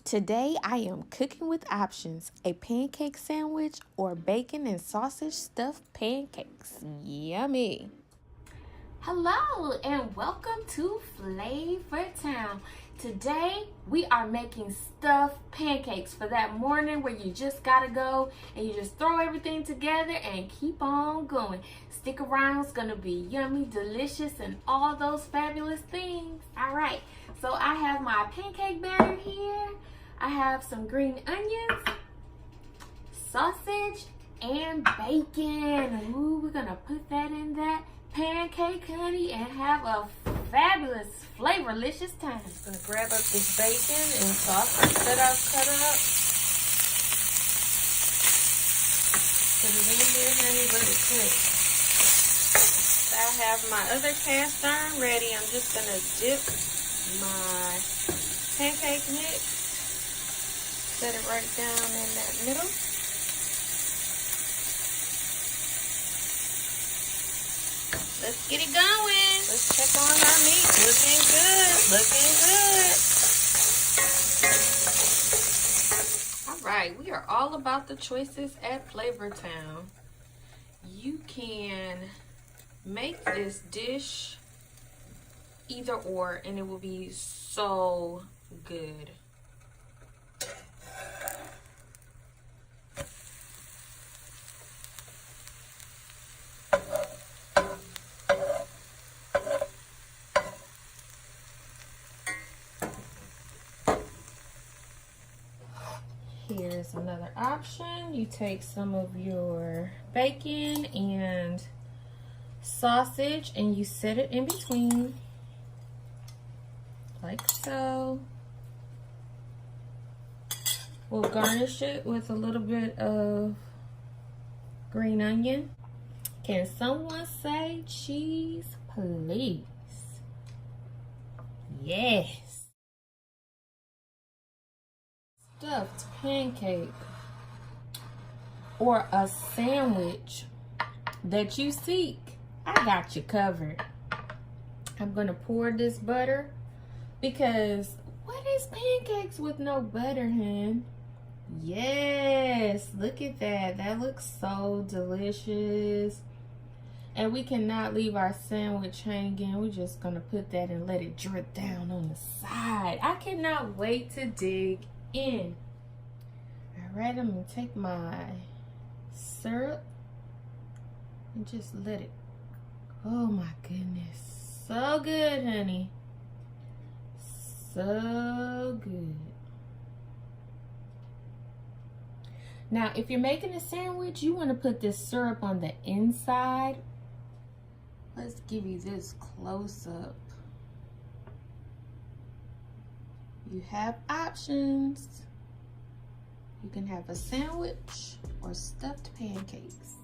Today I am cooking with options, a pancake sandwich or bacon and sausage stuffed pancakes. Yummy. Hello and welcome to Flavor Town. Today we are making stuffed pancakes for that morning where you just gotta go and you just throw everything together and keep on going. Stick around, it's gonna be yummy, delicious, and all those fabulous things. All right, so I have my pancake batter here. I have some green onions, sausage, and bacon. Ooh, we're gonna put that in that pancake, honey, and have a fabulous, flavorlicious time. I'm gonna grab up this bacon and sausage that I've cut up. Put it in here, honey, let it cook. I have my other cast iron ready. I'm just gonna dip my pancake mix. Set it right down in that middle. Let's get it going. Let's check on our meat. Looking good, looking good. All right, we are all about the choices at Flavor Town. You can make this dish either or, and it will be so good. Here's another option. You take some of your bacon and sausage and you set it in between, like so. We'll garnish it with a little bit of green onion. Can someone say cheese, please? Yes. Stuffed pancake or a sandwich that you seek, I got you covered. I'm gonna pour this butter because what is pancakes with no butter, hun? Yes, look at that. That looks so delicious. And we cannot leave our sandwich hanging. We're just gonna put that and let it drip down on the side. I cannot wait to dig in. All right, I'm gonna take my syrup and just let it. Oh my goodness, so good, honey, so good. Now, if you're making a sandwich, you want to put this syrup on the inside. Let's give you this close up. You have options. You can have a sandwich or stuffed pancakes.